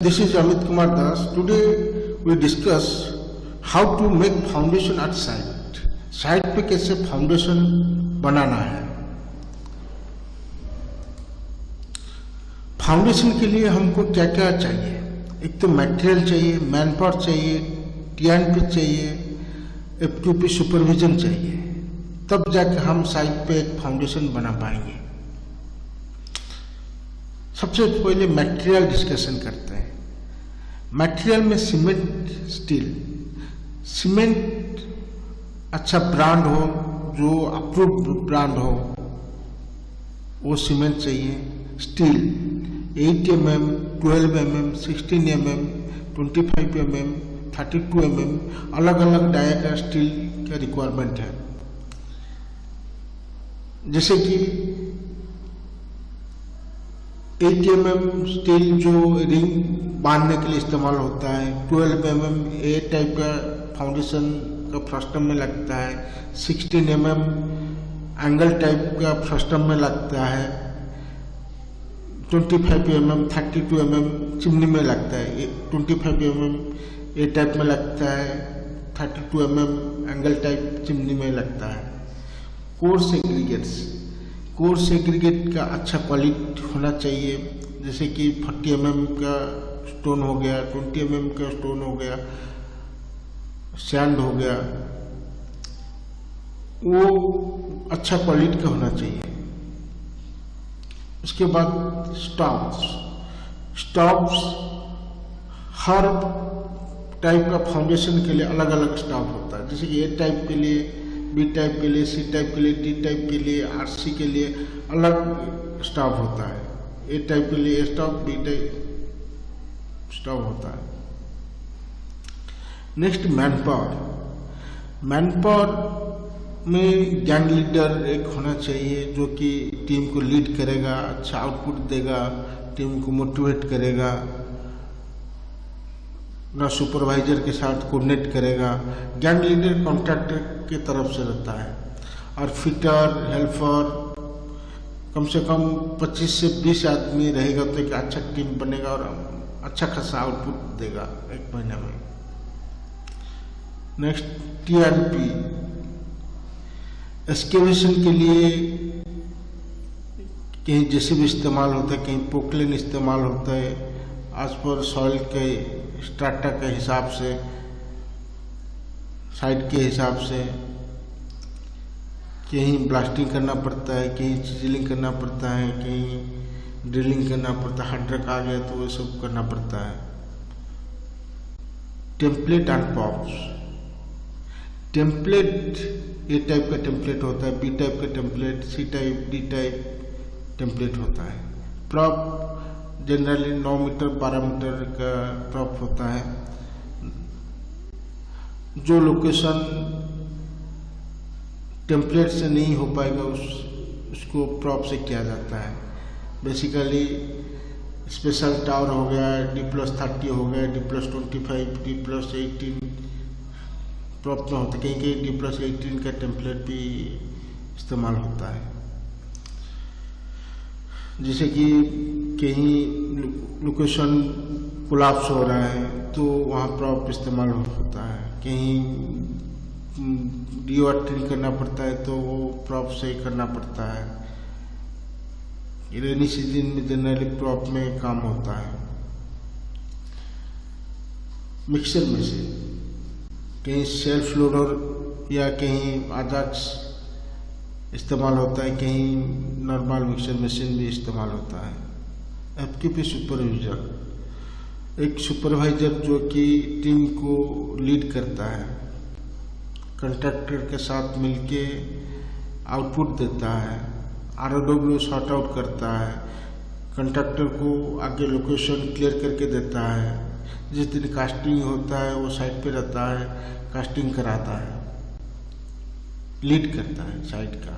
This is Amit Kumar Das. Today we discuss how to make foundation at site. Site पे कैसे foundation बनाना है। Foundation के लिए हमको क्या क्या चाहिए। एक तो मटेरियल चाहिए, मैन पावर चाहिए, टीएनपी चाहिए, एफ2पी सुपरविजन चाहिए, तब जाके हम साइट पे एक फाउंडेशन बना पाएंगे। सबसे पहले मटेरियल डिस्कशन करते हैं। मटेरियल में सीमेंट, स्टील। सीमेंट अच्छा ब्रांड हो, जो अप्रूव्ड ब्रांड हो, वो सीमेंट चाहिए। Steel 8 mm, 12 mm, 16 mm, 25 mm, 32 mm, अलग अलग डाया का स्टील का रिक्वायरमेंट है। जैसे कि 8 mm स्टील जो रिंग बांधने के लिए इस्तेमाल होता है, 12 mm ए टाइप का फाउंडेशन का फ्रस्टम में लगता है, 16 mm एंगल टाइप का फ्रस्टम में लगता है, 25 mm, 32 mm चिमनी में लगता है, 25 mm ए टाइप में लगता है, 32 mm एंगल टाइप चिमनी में लगता है। कोर्स एग्रीगेट्स, कोर्स एग्रीगेट का अच्छा क्वालिटी होना चाहिए। जैसे कि 40 mm का स्टोन हो गया, 20 mm का स्टोन हो गया, सैंड हो गया, वो अच्छा क्वालिटी का होना चाहिए। उसके बाद स्टॉप्स। स्टॉप्स हर टाइप का फाउंडेशन के लिए अलग अलग स्टॉप होता है। जैसे कि ए टाइप के लिए, बी टाइप के लिए, सी टाइप के लिए, डी टाइप के लिए, आरसी के लिए अलग स्टॉप होता है। ए टाइप के लिए स्टॉप, बी टाइप स्टॉप होता है। Next man power. Man power में गैंग लीडर एक होना चाहिए, जो कि टीम को लीड करेगा, अच्छा आउटपुट देगा, टीम को मोटिवेट करेगा, ना सुपरवाइजर के साथ कोऑर्डिनेट करेगा। गैंग लीडर कॉन्ट्रैक्टर की तरफ से रहता है। और फिटर, हेल्पर कम से कम 25 से 20 आदमी रहेगा तो एक अच्छा टीम बनेगा और अच्छा खासा आउटपुट देगा एक महीने में। Next TNP. एक्सकेवेशन के लिए कहीं जेसीबी इस्तेमाल होता है, कहीं पोकलेन इस्तेमाल होता है, आज पर सॉइल के स्ट्राटा के हिसाब से, साइड के हिसाब से। कहीं ब्लास्टिंग करना पड़ता है, कहीं चिजलिंग करना पड़ता है, कहीं ड्रिलिंग करना पड़ता है। हार्डरक आ गया तो वो सब करना पड़ता है। Template and props. Template A type का टेम्पलेट होता है, बी टाइप का template, C type, D type template होता है। प्रॉप जनरली 9 मीटर 12 मीटर का प्रॉप होता है। जो लोकेशन टेम्पलेट से नहीं हो पाएगा उसको प्रॉप से किया जाता है। बेसिकली स्पेशल टावर हो गया, D+30 हो गया, D+25, D+18 प्रॉप में होता है। कहीं कहीं D+18 का टेम्पलेट भी इस्तेमाल होता है। जैसे कि कहीं लोकेशन कोलैप्स हो रहा है तो वहाँ प्रॉप इस्तेमाल होता है। कहीं डिवाटरिंग करना पड़ता है तो वो प्रॉप से ही करना पड़ता है। रेनी सीजन में जनरली प्रॉप में काम होता है। मिक्सर मशीन, कहीं सेल्फ लोडर या कहीं आजाक्स इस्तेमाल होता है, कहीं नॉर्मल मिक्सर मशीन भी इस्तेमाल होता है। एफ2पी सुपरवाइजर, एक सुपरवाइजर जो कि टीम को लीड करता है, कंट्रैक्टर के साथ मिलके आउटपुट देता है, ROW सॉर्ट आउट करता है, कंट्रैक्टर को आगे लोकेशन क्लियर करके देता है। जिस दिन कास्टिंग होता है वो साइट पे रहता है, कास्टिंग कराता है, लीड करता है साइट का।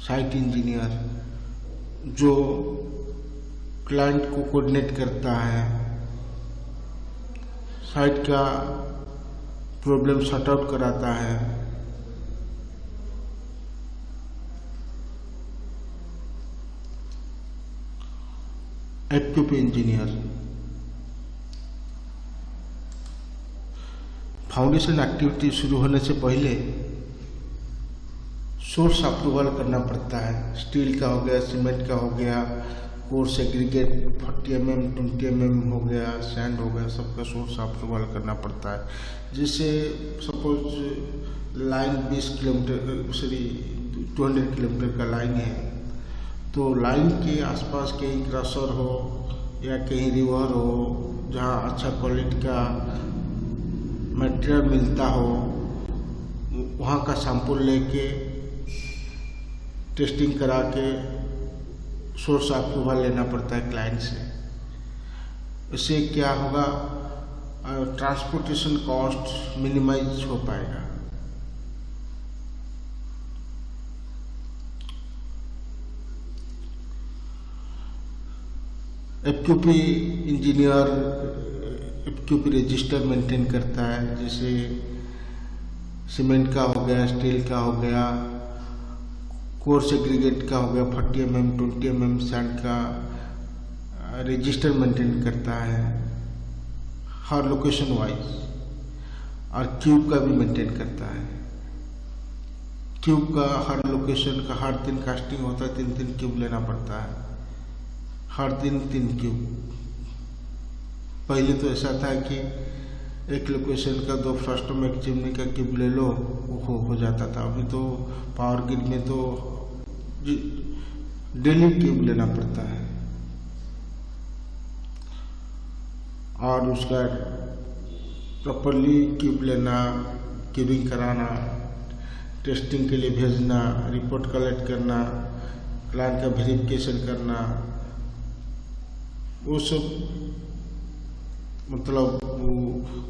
साइट इंजीनियर जो क्लाइंट को कोऑर्डिनेट करता है, साइट का प्रॉब्लम सॉर्ट आउट कराता है। FQP इंजीनियर फाउंडेशन एक्टिविटी शुरू होने से पहले सोर्स अप्रूवल करना पड़ता है। स्टील का हो गया, सीमेंट का हो गया, कोर्स एग्रीगेट 40 mm 20 mm हो गया, सैंड हो गया, सबका सोर्स अप्रूवल करना पड़ता है। जिससे सपोज लाइन 20 किलोमीटर 200 किलोमीटर का लाइन है, तो लाइन के आसपास कहीं क्रशर हो या कहीं रिवर हो जहाँ अच्छा क्वालिटी का मटेरियल मिलता हो, वहाँ का सैंपल लेके टेस्टिंग करा के सोर्स अप्रूवल लेना पड़ता है क्लाइंट से। इससे क्या होगा, ट्रांसपोर्टेशन कॉस्ट मिनिमाइज हो पाएगा। FQP engineer FQP register maintain करता है, जैसे सीमेंट का हो गया, स्टील का हो गया, कोर्स एग्रीगेट का हो गया, 40 mm 20 mm सैंड का रजिस्टर मेंटेन करता है हर लोकेशन वाइज, और क्यूब का भी मेंटेन करता है। क्यूब का हर लोकेशन का हर दिन कास्टिंग होता है, 3 क्यूब लेना पड़ता है, हर दिन 3 क्यूब। पहले तो ऐसा था कि एक लोकेशन का 2 फर्स्ट में एक चिमनी का क्यूब ले लो, वो हो जाता था। अभी तो पावर ग्रिड में तो डेली क्यूब लेना पड़ता है, और उसका प्रॉपरली क्यूब लेना, क्यूबिंग कराना, टेस्टिंग के लिए भेजना, रिपोर्ट कलेक्ट करना, क्लाइंट का वेरिफिकेशन करना, वो सब मतलब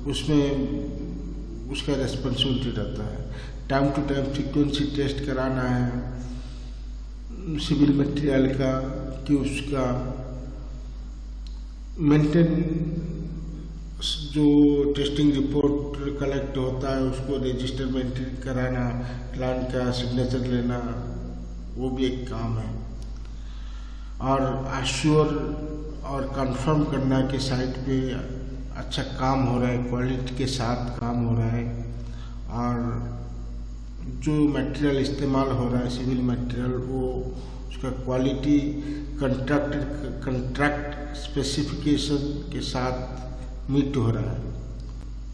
उसमें उसका रेस्पॉन्सिबिलिटी रहता है। Time to time frequency test कराना है सिविल मटेरियल का, कि उसका मेंटेन जो टेस्टिंग रिपोर्ट कलेक्ट होता है उसको रजिस्टर मेंटेन कराना, क्लाइंट का सिग्नेचर लेना, वो भी एक काम है। और अश्योर और कंफर्म करना कि साइट पे अच्छा काम हो रहा है, क्वालिटी के साथ काम हो रहा है, और जो मटेरियल इस्तेमाल हो रहा है सिविल मटेरियल, वो उसका क्वालिटी कंट्रैक्ट स्पेसिफिकेशन के साथ मीट हो रहा है,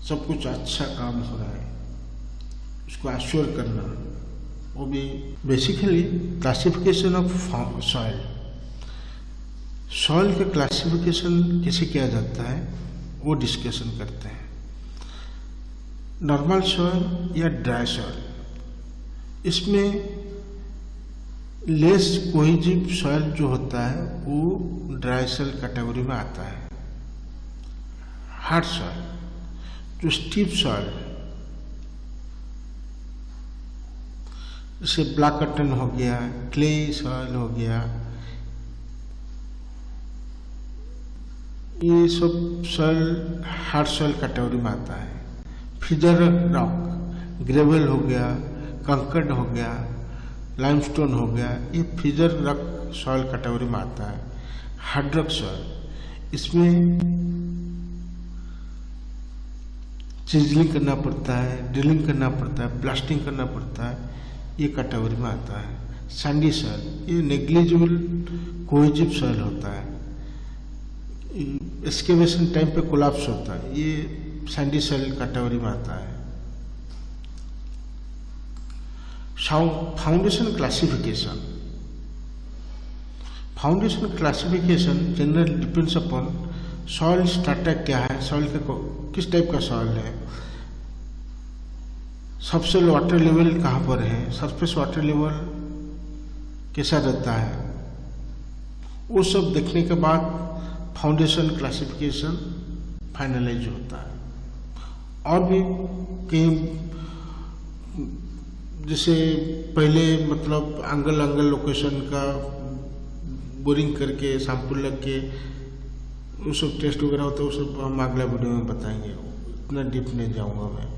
सब कुछ अच्छा काम हो रहा है, उसको अश्योर करना। वो भी basically classification of soil. Soil का क्लासिफिकेशन कैसे किया जाता है वो डिस्कशन करते हैं। नॉर्मल सॉइल या ड्राई सॉइल, इसमें लेस कोहेसिव सॉइल जो होता है वो ड्राई सॉइल कैटेगरी में आता है। हार्ड सॉइल, जो स्टीप सॉइल, जैसे ब्लैक कटन हो गया, क्ले सॉइल हो गया, ये सब सॉइल हार्ड सॉइल कैटेगरी में आता है। फिजर रॉक, ग्रेवल हो गया, कंकड़ हो गया, लाइमस्टोन हो गया, ये फिजर रॉक सॉइल कैटेगरी में आता है। हार्ड रॉक सॉइल, इसमें चिजलिंग करना पड़ता है, ड्रिलिंग करना पड़ता है, ब्लास्टिंग करना पड़ता है, ये कैटेगरी में आता है। सैंडी सॉइल, ये नेग्लिजिबल कोहेसिव सॉइल होता है, एक्सकेवेशन टाइम पे कोलैप्स होता है, ये सैंडी सॉइल कैटेगरी में आता है। Foundation classification. Foundation classification general depends upon soil structure क्या है, सॉइल का किस टाइप का सॉइल है, सबसे वाटर लेवल कहाँ पर है, सरफेस वाटर लेवल कैसा रहता है, वो सब देखने के बाद फाउंडेशन क्लासिफिकेशन फाइनलाइज होता है। और भी कहीं जैसे पहले मतलब एंगल लोकेशन का बोरिंग करके सैंपल लग के वो सब टेस्ट वगैरह होता है, वो सब हम अगला वीडियो में बताएंगे, इतना डीप नहीं जाऊंगा मैं।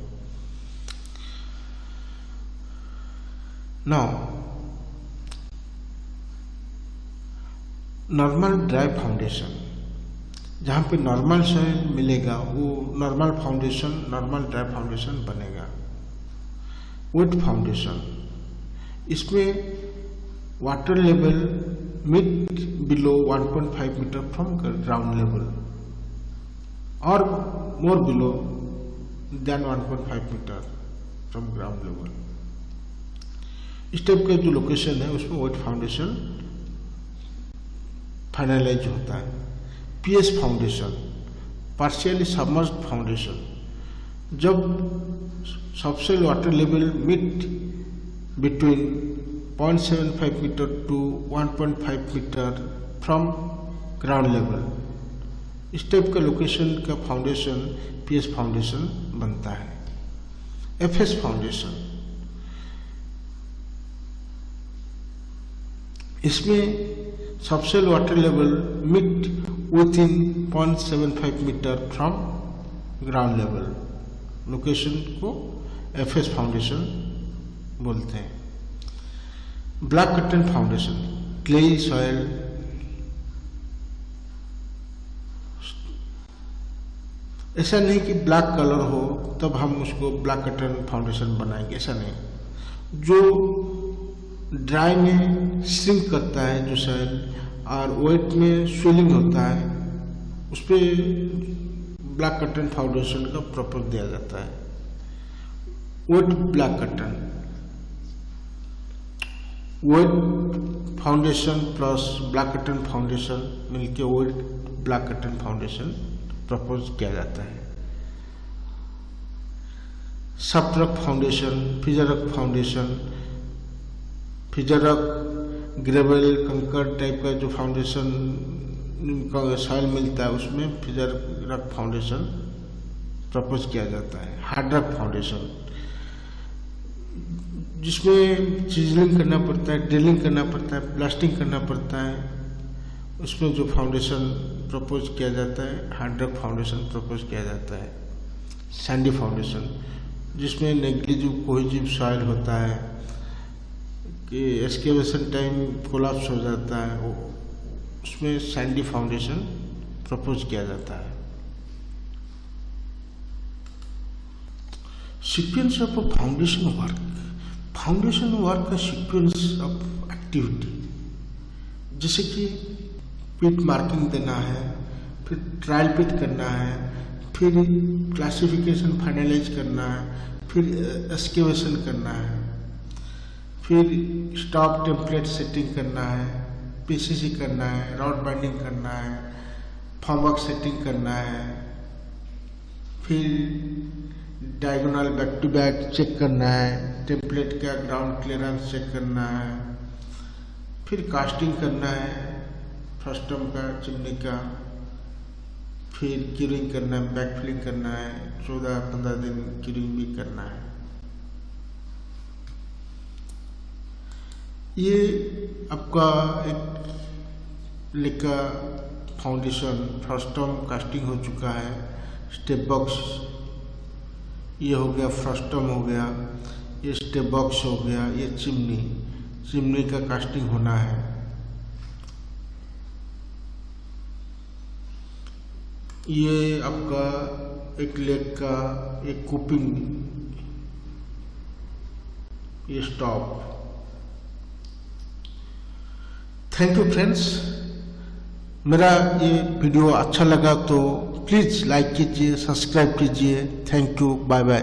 नॉर्मल ड्राई फाउंडेशन, जहाँ पे नॉर्मल सॉइल मिलेगा वो normal foundation, normal dry foundation बनेगा। वेट फाउंडेशन, इसमें water level mid below 1.5 metre from ground level और more below than 1.5 metre from ground level. इस टाइप का जो लोकेशन है उसमें वेट फाउंडेशन फाइनलाइज होता है। PS foundation, partially submerged foundation, जब subsoil water level mid between 0.75 metre to 1.5 metre from ground level, इस टाइप का लोकेशन का फाउंडेशन पीएस फाउंडेशन बनता है। एफएस फाउंडेशन, इसमें subsoil water level mid within 0.75 metre from ground level, location को FS foundation बोलते हैं। Black cotton foundation, clay soil, ऐसा नहीं कि ब्लैक कलर हो तब हम उसको ब्लैक कटन फाउंडेशन बनाएंगे, ऐसा नहीं। जो ड्राई में श्रिंक करता है जो सॉइल और वेट में स्वेलिंग होता है, उस पर ब्लैक कटन फाउंडेशन का प्रॉपर दिया जाता है। वेट ब्लैक कटन, wait foundation plus black cotton foundation मिलके wait black cotton foundation propose किया जाता है। Soft rock foundation, फिजर rock foundation, फिजर rock gravel कंकर टाइप का जो फाउंडेशन का सॉइल मिलता है उसमें फिजर रॉक फाउंडेशन प्रपोज किया जाता है। हार्ड रॉक फाउंडेशन, जिसमें चिजलिंग करना पड़ता है, ड्रिलिंग करना पड़ता है, ब्लास्टिंग करना पड़ता है, उसमें जो फाउंडेशन प्रपोज किया जाता है हार्ड रॉक फाउंडेशन प्रपोज किया जाता है। सैंडी फाउंडेशन, जिसमें नेग्लिजिव कोहेजिव सॉइल होता है कि एक्सकेवेशन टाइम कोलैप्स हो जाता है, उसमें सैंडी फाउंडेशन प्रपोज किया जाता है। Sequence of foundation work, foundation work का सीक्वेंस ऑफ एक्टिविटी, जैसे कि पिट मार्किंग देना है, फिर ट्रायल पिट करना है, फिर क्लासिफिकेशन फाइनलाइज करना है, फिर एक्सकेवेशन करना है, फिर स्टॉप टेम्पलेट सेटिंग करना है, पीसीसी करना है, रॉड बाइंडिंग करना है, फॉर्मवर्क सेटिंग करना है, फिर diagonal back to back check करना है, टेम्पलेट का ग्राउंड क्लियरेंस चेक करना है, फिर कास्टिंग करना है फ्रस्टम का, चिमनी का, फिर क्यूरिंग करना है, बैकफिलिंग करना है, 14-15 दिन क्यूरिंग भी करना है। ये आपका एक लेका फाउंडेशन फ्रस्टम कास्टिंग हो चुका है। स्टेप बॉक्स ये हो गया, फ्रस्टम हो गया, ये स्टेप बॉक्स हो गया, ये चिमनी का कास्टिंग होना है। ये आपका एक लेग का एक कुपिंग, ये स्टॉप। थैंक यू फ्रेंड्स, मेरा ये वीडियो अच्छा लगा तो प्लीज़ लाइक कीजिए, सब्सक्राइब कीजिए। Thank you, bye bye.